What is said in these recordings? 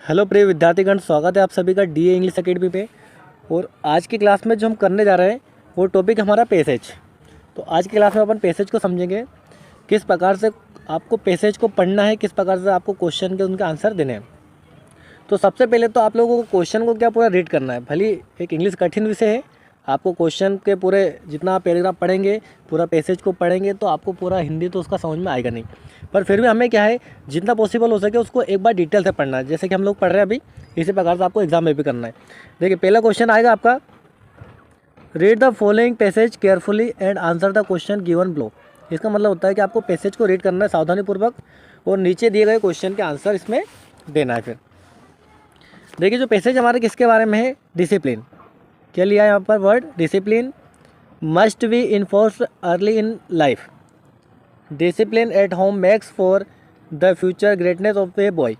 Hello प्रिय विद्यार्थीगण, स्वागत है आप सभी का डीए इंग्लिश एकेडमी पे। और आज की क्लास में जो हम करने जा रहे हैं वो टॉपिक हमारा पैसेज। तो आज की क्लास में अपन पैसेज को समझेंगे, किस प्रकार से आपको पैसेज को पढ़ना है, किस प्रकार से आपको क्वेश्चन के उनके आंसर देने हैं। तो सबसे पहले तो आप लोगों को क्वेश्चन को क्या पूरा रीड करना है। भले एक इंग्लिश कठिन विषय है, आपको क्वेश्चन के पूरे जितना आप पैराग्राफ पढ़ेंगे, पूरा पैसेज को पढ़ेंगे तो आपको पूरा हिंदी तो उसका समझ में आएगा नहीं, पर फिर भी हमें क्या है जितना पॉसिबल हो सके उसको एक बार डिटेल से पढ़ना है, जैसे कि हम लोग पढ़ रहे हैं अभी। इसी प्रकार से आपको एग्जाम में भी करना है। देखिए, पहला क्वेश्चन आएगा आपका, read the following passage carefully and answer the question given below. इसका मतलब होता है कि आपको पैसेज को रीड करना है सावधानीपूर्वक और नीचे दिए गए क्वेश्चन के आंसर इसमें देना है। फिर देखिए, जो पैसेज हमारे किसके बारे में है, डिसिप्लिन। क्या लिया है यहाँ पर word discipline. Must be enforced early in life. Discipline at home makes for the future greatness of a boy.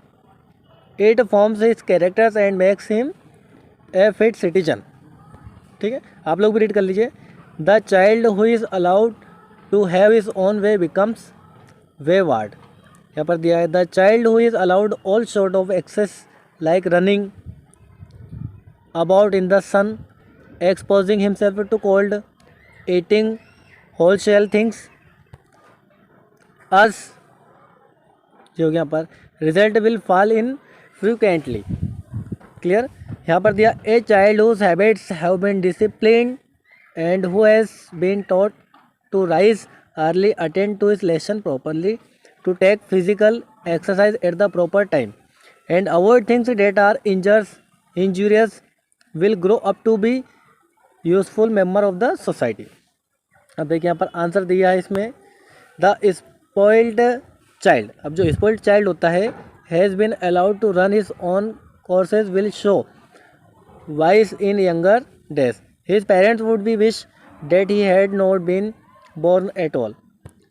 It forms his characters and makes him a fit citizen. ठीक है, आप लोग भी रीड कर लीजिए। The child who is allowed to have his own way becomes wayward. यहाँ पर दिया है, the child who is allowed all sort of access like running about in the sun, exposing himself to cold, eating wholesale things, as जो हो गया यहाँ पर result will fall in frequently। Clear. यहाँ पर दिया, a child whose habits have been disciplined and who has been taught to rise early, attend to his lesson properly, to take physical exercise at the proper time and avoid things that are injurious will grow up to be useful member of the society. अब देखिए यहाँ पर answer दिया है इसमें, the spoiled child. अब जो spoiled child होता है, has been allowed to run his own courses will show vice in younger days. His parents would be wish that he had not been born at all.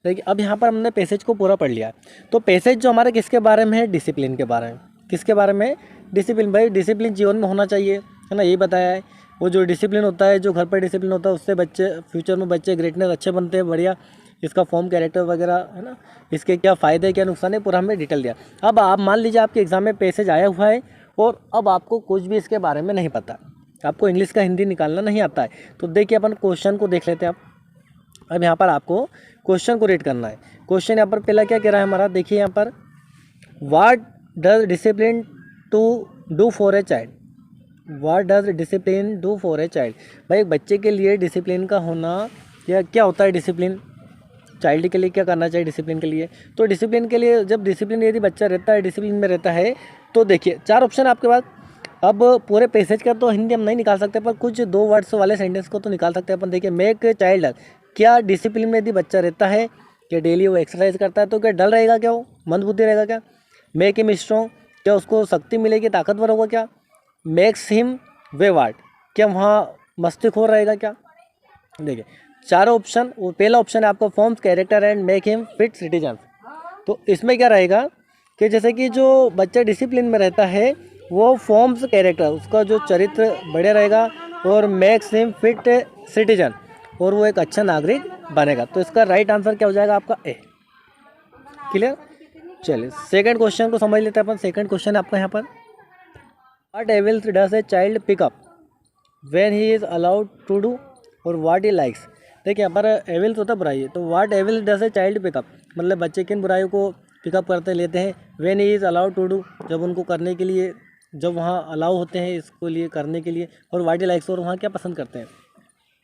देखिए, अब यहाँ पर हमने passage को पूरा पढ़ लिया। तो पैसेज जो हमारे किसके बारे में है, डिसिप्लिन के बारे में। किसके बारे में, डिसिप्लिन। भाई डिसिप्लिन जीवन में होना चाहिए, है ना, यही बताया है। वो जो डिसिप्लिन होता है, जो घर पर डिसिप्लिन होता है, उससे बच्चे फ्यूचर में बच्चे ग्रेटनेस अच्छे बनते हैं, बढ़िया। इसका फॉर्म कैरेक्टर वगैरह, है ना, इसके क्या फ़ायदे क्या नुकसान है, पूरा हमें डिटेल दिया। अब आप मान लीजिए आपके एग्जाम में पैसेज आया हुआ है और अब आपको कुछ भी इसके बारे में नहीं पता, आपको इंग्लिश का हिंदी निकालना नहीं आता है। तो देखिए, अपन क्वेश्चन को देख लेते हैं। अब यहाँ पर आपको क्वेश्चन को रीड करना है। क्वेश्चन यहाँ पर पहला क्या कह रहा है हमारा, देखिए यहाँ पर, what does discipline to do for a child. What does discipline do for a child. भाई एक बच्चे के लिए डिसिप्लिन का होना, या क्या होता है डिसिप्लिन, चाइल्ड के लिए क्या करना चाहिए डिसिप्लिन के लिए। तो डिसिप्लिन के लिए, जब डिसिप्लिन यदि बच्चा रहता है, डिसिप्लिन में रहता है, तो देखिए चार ऑप्शन आपके पास। अब पूरे पैसेज का तो हिंदी हम नहीं निकाल सकते, पर कुछ 2 वर्ड्स वाले सेंटेंस को तो निकाल सकते हैं अपन। देखिए, मेक चाइल्ड, क्या डिसिप्लिन में यदि बच्चा रहता है, क्या डेली वो एक्सरसाइज करता है, तो क्या डल रहेगा, क्या वो मंद बुद्धि रहेगा क्या। मेक हिम स्ट्रॉन्ग, क्या उसको शक्ति मिलेगी, ताकतवर होगा क्या। मेक्स हिम वेवार्ड, क्या वहाँ मस्तिष्क रहेगा क्या। देखिए चारों ऑप्शन। वो पहला ऑप्शन है आपका, forms character and make him fit citizen. तो इसमें क्या रहेगा कि जैसे कि जो बच्चा डिसिप्लिन में रहता है वो फॉर्म्स कैरेक्टर, उसका जो चरित्र बढ़िया रहेगा, और मेक्स हिम फिट सिटीजन, और वो एक अच्छा नागरिक बनेगा। तो इसका राइट आंसर क्या हो जाएगा आपका, ए। क्लियर। चलिए सेकंड क्वेश्चन को समझ लेते हैं अपन। सेकंड क्वेश्चन आपका यहाँ पर, what evils does a child pick up when he is allowed to do, और व्हाट ही लाइक्स। देखिए यहाँ पर एविल्स होता है बुराई है, तो what evils does a child pick up, मतलब बच्चे किन बुराइयों को पिकअप करते लेते हैं, when he is allowed to do, जब उनको करने के लिए, जब वहाँ अलाउ होते हैं इसको लिए करने के लिए, और व्हाट ही लाइक्स, और वहाँ क्या पसंद करते हैं।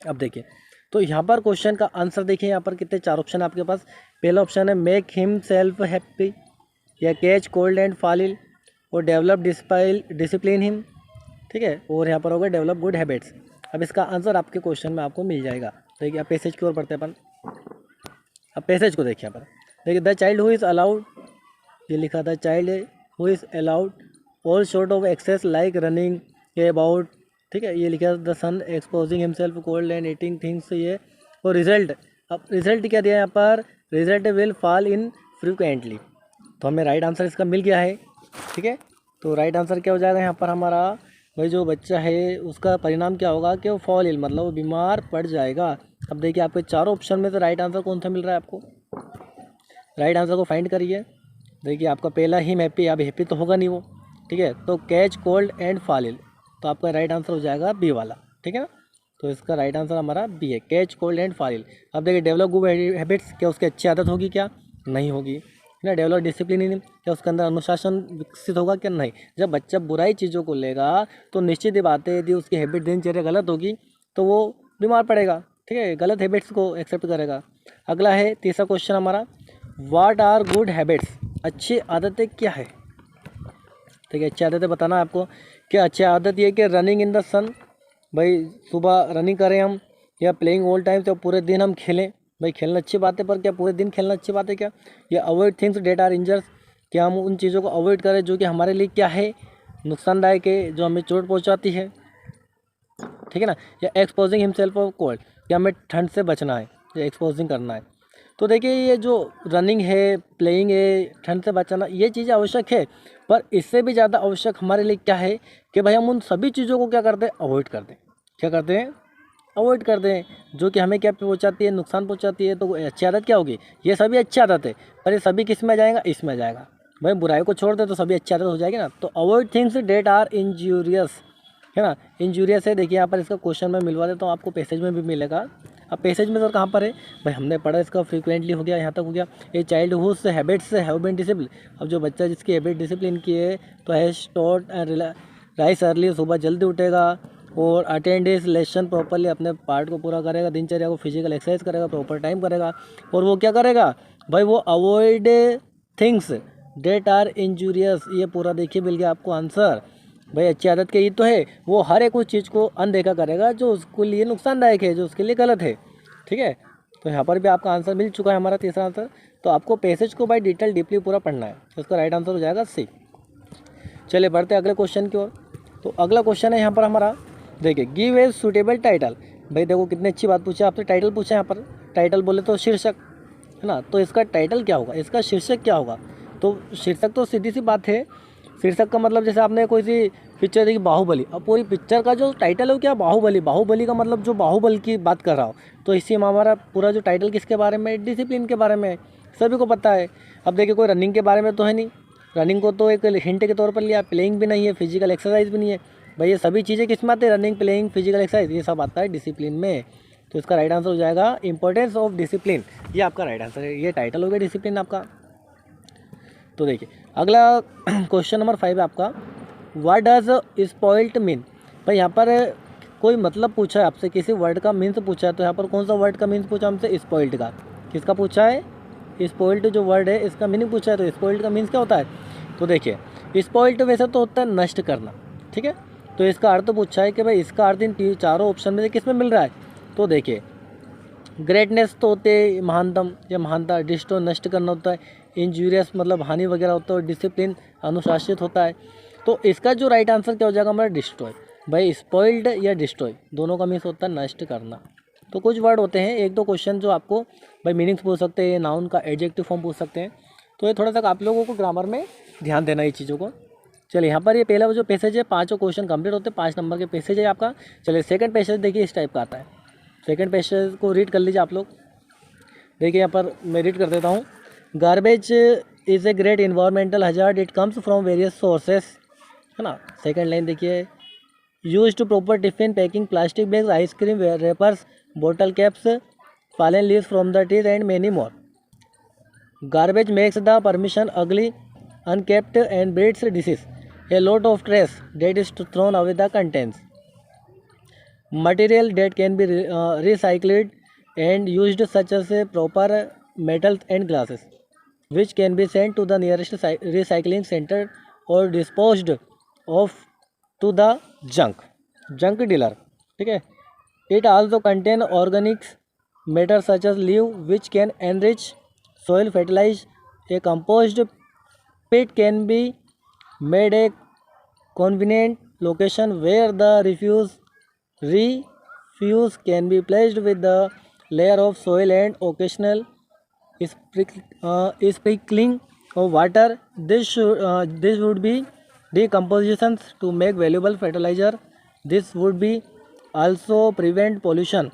अब देखिए, तो यहाँ पर क्वेश्चन का आंसर देखिए, यहाँ पर कितने चार ऑप्शन आपके पास। पहला ऑप्शन है मेक हिम सेल्फ हैप्पी, या catch cold and fall ill, और डेवलप डिसिप्लिन हिम। ठीक है, और यहाँ पर होगा डेवलप गुड हैबिट्स। अब इसका आंसर आपके क्वेश्चन में आपको मिल जाएगा। देखिए अब पैसेज की ओर पढ़ते हैं अपन। अब पैसेज को देखिए यहाँ पर, देखिए the child who is allowed, ये लिखा था, child who is allowed all sort of access like running ये अबाउट। ठीक है, ये लिखा the son exposing himself cold and eating things, ये। और रिजल्ट, अब रिजल्ट क्या दिया यहाँ पर, result will fall in frequently. तो हमें राइट आंसर इसका मिल गया है। ठीक है, तो राइट आंसर क्या हो जाएगा यहाँ पर हमारा, भाई जो बच्चा है उसका परिणाम क्या होगा कि वो फॉल इल, मतलब वो बीमार पड़ जाएगा। अब देखिए आपके चारों ऑप्शन में से राइट आंसर कौन सा मिल रहा है आपको, राइट आंसर को फाइंड करिए। देखिए आपका पहला हिम हैप्पी, अब हैप्पी तो होगा नहीं वो, ठीक है, तो catch cold and fall ill, तो आपका राइट आंसर हो जाएगा बी वाला, ठीक है ना। तो इसका राइट आंसर हमारा बी है, catch cold and fall ill. अब देखिए डेवलप गुड हैबिट्स, क्या उसकी अच्छी आदत होगी क्या, नहीं होगी, है ना। डेवलप डिसिप्लिन, क्या उसके अंदर अनुशासन विकसित होगा क्या, नहीं। जब बच्चा बुराई चीज़ों को लेगा तो निश्चित ही बात है, यदि उसकी हैबिट दिनचर्या गलत होगी तो वो बीमार पड़ेगा, ठीक है, गलत हैबिट्स को एक्सेप्ट करेगा। अगला है तीसरा क्वेश्चन हमारा, व्हाट आर गुड हैबिट्स, अच्छी आदतें क्या है। ठीक है, अच्छी आदतें बताना है आपको। क्या अच्छी आदत ये कि रनिंग इन द सन, भाई सुबह रनिंग करें हम, या प्लेइंग ऑल टाइम, तो पूरे दिन हम खेलें, भाई खेलना अच्छी बात है, पर क्या पूरे दिन खेलना अच्छी बात है क्या। या avoid things that are injurious, क्या हम उन चीज़ों को अवॉइड करें जो कि हमारे लिए क्या है, नुकसानदायक है, जो हमें चोट पहुंचाती है, ठीक है ना। या एक्सपोजिंग हिमसेल्फ ऑफ कोल्ड, या हमें ठंड से बचना है, या एक्सपोजिंग करना है। तो देखिए ये जो रनिंग है, प्लेइंग है, ठंड से बचाना, ये चीज़ें आवश्यक है, पर इससे भी ज़्यादा आवश्यक हमारे लिए क्या है कि भाई हम उन सभी चीज़ों को क्या करते हैं, अवॉइड कर दें। क्या करते हैं, अवॉइड कर दें, जो कि हमें क्या पहुंचाती है, नुकसान पहुंचाती है। तो अच्छी आदत क्या होगी, ये सभी अच्छी आदत है, पर ये सभी किस में जाएगा, इसमें जाएगा। भाई बुराई को छोड़ दे तो सभी अच्छी आदत हो जाएगी ना। तो avoid things that are injurious, है ना, इंजूरियस है। देखिए यहाँ पर इसका क्वेश्चन मैं मिलवा देता हूँ आपको, पैसेज में भी मिलेगा। अब पैसेज में सर कहाँ पर है, भाई हमने पढ़ा, इसका फ्रीक्वेंटली हो गया, यहाँ तक हो गया। ये child whose habits have been discipline, अब जो बच्चा जिसकी हैबिट डिसिप्लिन की है, तो has taught and rise early, सुबह जल्दी उठेगा, और अटेंड इस लेसन प्रॉपरली, अपने पार्ट को पूरा करेगा, दिनचर्या को फिजिकल एक्सरसाइज करेगा, प्रॉपर टाइम करेगा। और वो क्या करेगा भाई, वो avoid things that are injurious, ये पूरा देखिए मिल गया आपको आंसर। भाई अच्छी आदत के ये तो है, वो हर एक उस चीज़ को अनदेखा करेगा जो उसके लिए नुकसानदायक है, जो उसके लिए गलत है, ठीक है। तो यहाँ पर भी आपका आंसर मिल चुका है, हमारा तीसरा आंसर। तो आपको पैसेज को भाई डिटेल डीपली पूरा पढ़ना है, तो इसका राइट आंसर हो जाएगा सी। चलिए बढ़ते अगले क्वेश्चन की ओर। तो अगला क्वेश्चन है यहाँ पर हमारा, देखिए गिव ए सूटेबल टाइटल। भाई देखो कितनी अच्छी बात पूछी, आपसे टाइटल पूछा, यहाँ पर टाइटल बोले तो शीर्षक, है ना। तो इसका टाइटल क्या होगा, इसका शीर्षक क्या होगा। तो शीर्षक तो सीधी सी बात है, शीर्षक का मतलब जैसे आपने कोई सी पिक्चर देखी बाहुबली, अब पूरी पिक्चर का जो टाइटल है वो क्या, बाहुबली। बाहुबली का मतलब जो बाहुबल की बात कर रहा हो, तो इसी में हमारा पूरा जो टाइटल किसके बारे में, डिसिप्लिन के बारे में, सभी को पता है। अब देखिए कोई रनिंग के बारे में तो है नहीं, रनिंग को तो एक हिंट के तौर पर लिया, प्लेइंग भी नहीं है, फिजिकल एक्सरसाइज भी नहीं है। भाई ये सभी चीज़ें किस में आते हैं, रनिंग, प्लेइंग, फिजिकल एक्सरसाइज, ये सब आता है डिसिप्लिन में। तो इसका राइट आंसर हो जाएगा इंपॉर्टेंस ऑफ डिसिप्लिन, ये आपका राइट आंसर है। ये टाइटल हो गया डिसिप्लिन आपका। तो देखिए अगला क्वेश्चन नंबर 5 है आपका, व्हाट डज स्पॉइल्ड मीन। भाई यहाँ पर कोई मतलब पूछा है आपसे, किसी वर्ड का मीन्स पूछा है, तो यहाँ पर कौन सा वर्ड का मीन्स पूछा हमसे, स्पॉइल्ड का। किसका पूछा है, स्पॉइल्ड जो वर्ड है इसका मीनिंग पूछा है। तो स्पॉइल्ड का मीन्स क्या होता है, तो देखिए स्पॉइल्ड वैसे तो होता है नष्ट करना, ठीक है। तो इसका अर्थ पूछा है कि भाई इसका अर्थ इन चारों ऑप्शन में से किस में मिल रहा है। तो देखिए ग्रेटनेस तो होते हैं महानतम या महानता, डिस्ट्रॉय नष्ट करना होता है, इंजूरियस मतलब हानि वगैरह होता है, और डिसिप्लिन अनुशासित होता है। तो इसका जो राइट आंसर क्या हो जाएगा हमारा, डिस्ट्रॉय। भाई स्पॉइल्ड या डिस्ट्रॉय दोनों का मीन्स होता है नष्ट करना। तो कुछ वर्ड होते हैं, एक दो क्वेश्चन जो आपको भाई मीनिंग्स पूछ सकते हैं, नाउन का एडजेक्टिव फॉर्म पूछ सकते हैं। तो ये थोड़ा सा आप लोगों को ग्रामर में ध्यान देना ये चीज़ों को। चलिए यहाँ पर ये पहला जो पैसेज है, 5 क्वेश्चन कंप्लीट होते हैं, 5 नंबर के पैसेज है आपका। चलिए सेकंड पैसेज देखिए इस टाइप का आता है, सेकंड पैसेज को रीड कर लीजिए आप लोग। देखिए यहाँ पर मैं रीड कर देता हूँ, garbage is a great environmental hazard, it comes from various sources, है ना। सेकंड लाइन देखिए, use to proper tiffin packing, plastic bags, ice cream wrappers, bottle caps, fallen leaves from the trees and many more. Garbage makes the permission ugly, unkept and breeds disease. A lot of trash that is thrown away the contents. Material that can be recycled and used such as proper metals and glasses, which can be sent to the nearest recycling center or disposed of to the junk dealer. ठीक है. It also contains organic matter such as leaf which can enrich soil, fertilize a compost pit can be made a convenient location where the refuse can be placed with the layer of soil and occasional sprinkling of water. This would be decompositions to make valuable fertilizer. This would be also prevent pollution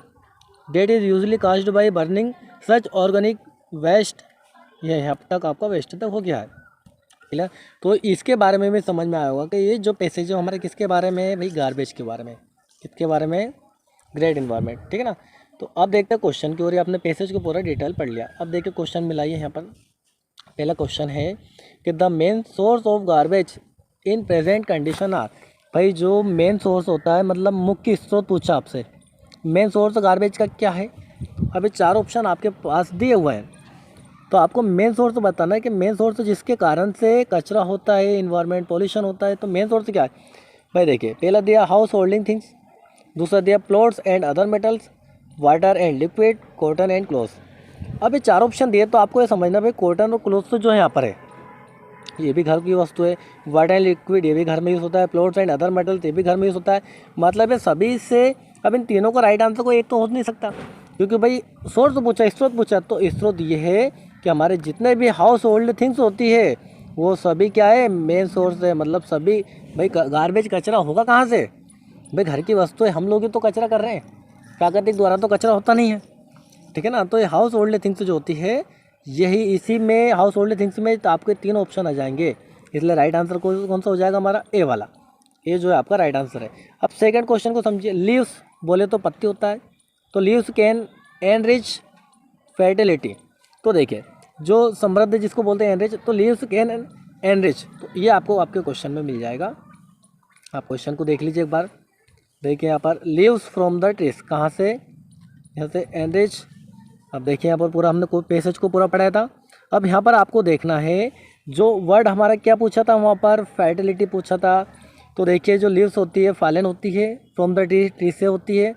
that is usually caused by burning such organic waste. ये यहाँ तक आपका waste तक हो गया है। Clear. तो इसके बारे में भी समझ में आया होगा कि ये जो पैसेज है हमारे किसके बारे में है भाई, गार्बेज के बारे में। किसके बारे में? ग्रेट इन्वायरमेंट, ठीक है ना। तो अब देखते हैं क्वेश्चन की ओर। आपने पैसेज को पूरा डिटेल पढ़ लिया। अब देखिए क्वेश्चन मिलाइए यहाँ पर। पहला क्वेश्चन है कि the main source of garbage in present condition are. भाई जो मेन सोर्स होता है मतलब मुख्य स्रोत पूछा आपसे, मेन सोर्स गार्बेज का क्या है। अभी 4 ऑप्शन आपके पास दिए हुए हैं, तो आपको मेन सोर्स बताना है कि मेन सोर्स जिसके कारण से कचरा होता है, इन्वायरमेंट पॉल्यूशन होता है, तो मेन सोर्स क्या है। भाई देखिए पहला दिया हाउस होल्डिंग थिंग्स, दूसरा दिया plots and other metals, water and liquid, cotton and clothes. अब ये 4 ऑप्शन दिए तो आपको ये समझना भाई कॉटन और क्लोथ्स तो जो है यहाँ पर है ये भी घर की वस्तु है, वाटर एंड लिक्विड ये भी घर में यूज़ होता है, प्लॉट्स एंड अदर मेटल्स ये भी घर में यूज़ होता है। मतलब ये सभी से, अब इन तीनों का राइट आंसर को एक तो हो नहीं सकता, क्योंकि भाई सोर्स पूछा, स्रोत पूछा, तो स्रोत ये है कि हमारे जितने भी हाउस होल्ड थिंग्स होती है वो सभी क्या है, मेन सोर्स है। मतलब सभी भाई गार्बेज कचरा होगा कहाँ से भाई, घर की वस्तु है, हम लोग ही तो कचरा कर रहे हैं, प्राकृतिक द्वारा तो कचरा होता नहीं है, ठीक है ना। तो ये हाउस होल्ड थिंग्स जो होती है यही इसी में, हाउस होल्ड थिंग्स में तो आपके 3 ऑप्शन आ जाएंगे, इसलिए राइट आंसर कौन सा हो जाएगा हमारा, ए वाला। ये जो है आपका राइट आंसर है। अब सेकंड क्वेश्चन को समझिए। लीव्स बोले तो पत्ती होता है, तो लीव्स कैन एनरिच फर्टिलिटी। तो देखिए जो समृद्ध जिसको बोलते हैं एनरिच, तो लीव्स कैन एनरिच, तो ये आपको आपके क्वेश्चन में मिल जाएगा। आप क्वेश्चन को देख लीजिए एक बार। देखिए यहाँ पर लीव्स फ्रॉम द ट्रीज, कहाँ से, यहाँ से एनरिच। अब देखिए यहाँ पर पूरा हमने कोई पैसेज को पूरा पढ़ाया था। अब यहाँ पर आपको देखना है जो वर्ड हमारा क्या पूछा था, वहाँ पर फर्टिलिटी पूछा था। तो देखिए जो लीव्स होती है फॉलन होती है, फ्रॉम द ट्री से होती है,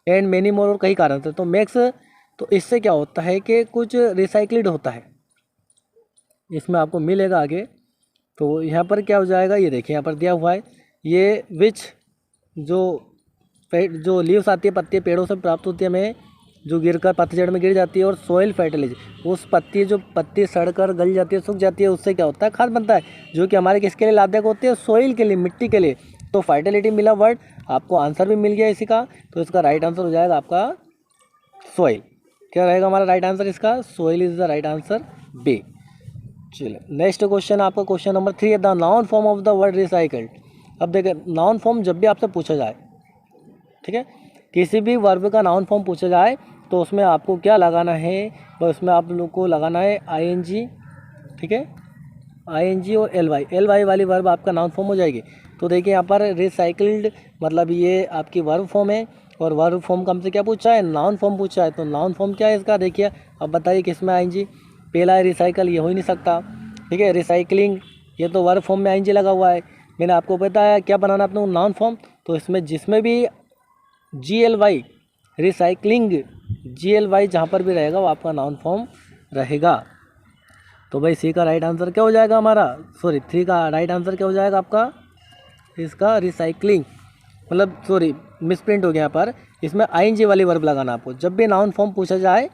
एंड मेनी मोर और कई कारण से। तो मैक्स, तो इससे क्या होता है कि कुछ रिसाइक्लिड होता है, इसमें आपको मिलेगा आगे। तो यहाँ पर क्या हो जाएगा, ये देखिए यहाँ पर दिया हुआ है, ये विच जो लीव्स आती है, पत्ती पेड़ों से प्राप्त होती है हमें, जो गिरकर पतझड़ में गिर जाती है, और सोइल फर्टिलाइजर, उस पत्ती जो पत्ती सड़कर गल जाती है, सूख जाती है, उससे क्या होता है, खाद बनता है, जो कि हमारे किसके लिए लाभदायक होती है, सोइल के लिए, मिट्टी के लिए। तो फर्टिलिटी मिला वर्ड, आपको आंसर भी मिल गया इसी का। तो इसका राइट आंसर हो जाएगा आपका सोइल। क्या रहेगा हमारा राइट आंसर इसका, soil is the right answer, B. चलिए नेक्स्ट क्वेश्चन आपका क्वेश्चन नंबर 3 है the noun form of the word recycled. अब देखिए नाउन फॉर्म जब भी आपसे पूछा जाए, ठीक है, किसी भी वर्ब का नाउन फॉर्म पूछा जाए तो उसमें आपको क्या लगाना है, तो उसमें आप लोग को लगाना है आईएनजी, ठीक है, आईएनजी और एल वाई वाली वर्ब आपका नाउन फॉर्म हो जाएगी। तो देखिए यहाँ पर रिसाइकल्ड मतलब ये आपकी वर्ब फॉर्म है, और वर्ब फॉर्म का हमसे क्या पूछा है, नाउन फॉर्म पूछा है। तो नाउन फॉर्म क्या है इसका, देखिए अब बताइए किसमें आईएनजी, पहला है रिसाइकल, ये हो ही नहीं सकता, ठीक है, रिसाइकलिंग ये तो वर्ब फॉर्म में आईएनजी लगा हुआ है। मैंने आपको बताया क्या बनाना अपने नाउन फॉर्म, तो इसमें जिसमें भी GLY रिसाइकलिंग, GLY जहाँ पर भी रहेगा वो आपका नाउन फॉर्म रहेगा। तो भाई सी का राइट आंसर क्या हो जाएगा हमारा, सॉरी 3 का राइट आंसर क्या हो जाएगा आपका, इसका रिसाइकलिंग, मतलब सॉरी मिसप्रिंट हो गया यहाँ पर, इसमें आईएनजी वाली वर्ब लगाना आपको। जब भी नाउन फॉर्म पूछा जाए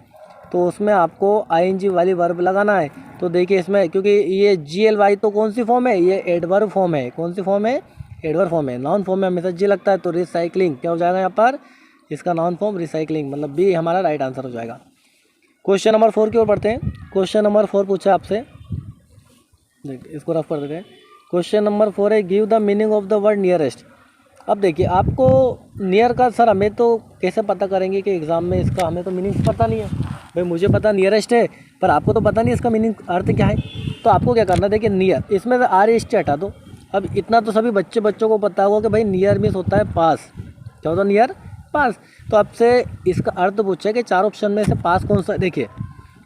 तो उसमें आपको आईएनजी वाली वर्ब लगाना है। तो देखिए इसमें क्योंकि ये GLY तो कौन सी फॉर्म है, ये एडवर्ब फॉर्म है, कौन सी फॉर्म है, एडवर्ब फॉर्म है। नाउन फॉर्म में हमेशा जी लगता है, तो रिसाइकलिंग क्या हो जाएगा यहाँ पर, इसका नाउन फॉर्म रिसाइकलिंग, मतलब बी हमारा राइट आंसर हो जाएगा। क्वेश्चन नंबर 4 की ओर बढ़ते हैं। क्वेश्चन नंबर 4 पूछा आपसे, देखिए इसको रफ कर देते हैं। क्वेश्चन नंबर 4 है give the meaning of the word nearest. अब देखिए आपको नियर का, सर हमें तो कैसे पता करेंगे कि एग्ज़ाम में इसका, हमें तो मीनिंग पता नहीं है भाई, मुझे पता नियरेस्ट है पर आपको तो पता नहीं इसका मीनिंग अर्थ क्या है। तो आपको क्या करना है, देखिए नियर, इसमें RST हटा दो। अब इतना तो सभी बच्चों को पता होगा कि भाई नियर मीन्स होता है पास, क्या होता है नियर, पास। तो आपसे इसका अर्थ पूछा है कि 4 ऑप्शन में से पास कौन सा है। देखिए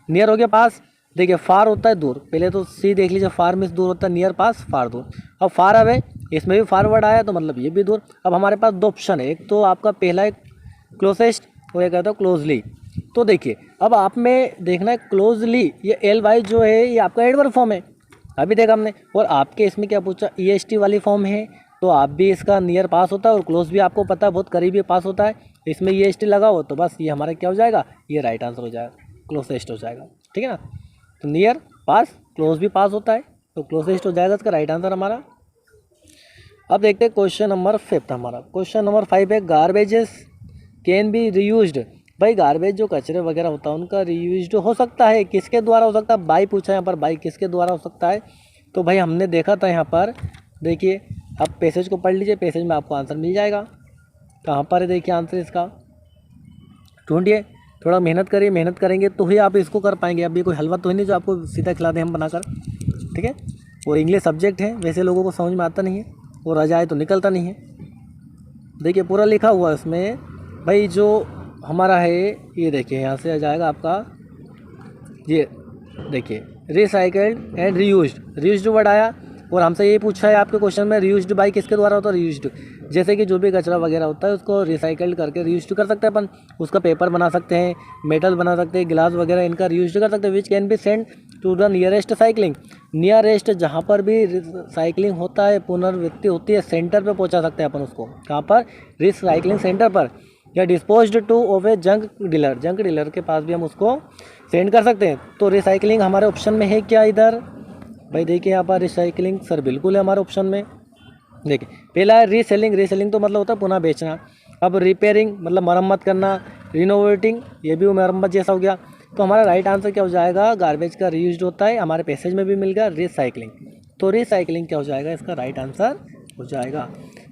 नियर हो गया पास, देखिए फार होता है दूर, पहले तो सी देख लीजिए, फार मीन्स दूर होता है, नियर पास फार दूर। अब फार अवे, इसमें भी फारवर्ड आया तो मतलब ये भी दूर। अब हमारे पास 2 ऑप्शन है, एक तो आपका पहला एक क्लोजेस्ट और एक कहता है क्लोजली। तो देखिए अब आप में देखना है क्लोजली, ये LY जो है ये आपका एडवर्ब फॉर्म है, अभी देखा हमने। और आपके इसमें क्या पूछा, EST वाली फॉर्म है, तो आप भी इसका नियर पास होता है, और क्लोज भी आपको पता है बहुत करीबी पास होता है, इसमें EST लगाओ तो बस ये हमारा क्या हो जाएगा, ये राइट आंसर हो जाएगा, क्लोजेस्ट हो जाएगा, ठीक है ना। तो नियर पास, क्लोज भी पास होता है, तो क्लोजेस्ट हो जाएगा इसका राइट आंसर हमारा। अब देखते हैं क्वेश्चन नंबर 5 हमारा। क्वेश्चन नंबर 5 है गार्बेजेस कैन बी रीयूज्ड। भाई गार्बेज जो कचरे वगैरह होता है उनका रीयूज्ड हो सकता है, किसके द्वारा हो सकता है, बाई पूछा है यहाँ पर, बाई किसके द्वारा हो सकता है, तो भाई हमने देखा था यहाँ पर, देखिए आप पैसेज को पढ़ लीजिए, पैसेज में आपको आंसर मिल जाएगा। कहाँ पर है देखिए आंसर इसका, ढूंढिए, थोड़ा मेहनत करिए, मेहनत करेंगे तो ही आप इसको कर पाएंगे। अब ये कोई हलवा तो है नहीं जो आपको सीधा खिला दें हम बनाकर, ठीक है। और इंग्लिश सब्जेक्ट है, वैसे लोगों को समझ में आता नहीं है, और आ जाए तो निकलता नहीं है। देखिए पूरा लिखा हुआ है उसमें भाई, जो हमारा है ये देखिए, यहाँ से आ जाएगा आपका ये देखिए रिसाइकल्ड एंड रीयूज्ड वर्ड आया। और हमसे ये पूछा है आपके क्वेश्चन में, रीयूज्ड बाई किसके द्वारा होता है, रीयूज्ड। जैसे कि जो भी कचरा वगैरह होता है उसको रिसाइकल्ड करके रीयूज्ड कर सकते हैं अपन, उसका पेपर बना सकते हैं, मेटल बना सकते हैं, गिलास वगैरह इनका रीयूज्ड कर सकते हैं। Which can be send to the nearest cycling, nearest जहाँ पर भी साइक्लिंग होता है, पुनर्वृत्ति होती है, सेंटर पर पहुँचा सकते हैं अपन उसको। कहाँ पर, रिसाइकलिंग सेंटर पर, या disposed two of A junk dealer, junk dealer के पास भी हम उसको सेंड कर सकते हैं। तो रिसाइकलिंग हमारे ऑप्शन में है क्या इधर भाई, देखिए यहाँ पर रिसाइकलिंग सर बिल्कुल है हमारे ऑप्शन में। देखिए पहला है रीसेलिंग, रीसेलिंग तो मतलब होता है पुनः बेचना। अब रिपेयरिंग मतलब मरम्मत करना, रिनोवेटिंग ये भी मरम्मत जैसा हो गया। तो हमारा राइट आंसर क्या हो जाएगा, गार्बेज का रीयूज्ड होता है, हमारे पैसेज में भी मिल गया रिसाइकलिंग। तो रिसाइकलिंग क्या हो जाएगा, इसका राइट आंसर हो जाएगा।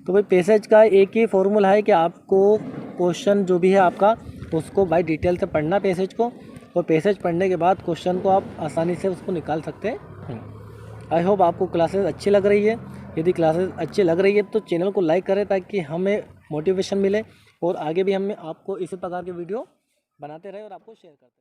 तो भाई पैसेज का एक ही फॉर्मूला है कि आपको क्वेश्चन जो भी है आपका उसको भाई डिटेल से पढ़ना पैसेज को, और पैसेज पढ़ने के बाद क्वेश्चन को आप आसानी से उसको निकाल सकते हैं। आई होप आपको क्लासेस अच्छी लग रही है। यदि क्लासेस अच्छी लग रही है तो चैनल को लाइक करें ताकि हमें मोटिवेशन मिले, और आगे भी हमें आपको इसी प्रकार के वीडियो बनाते रहे और आपको शेयर करते रहें।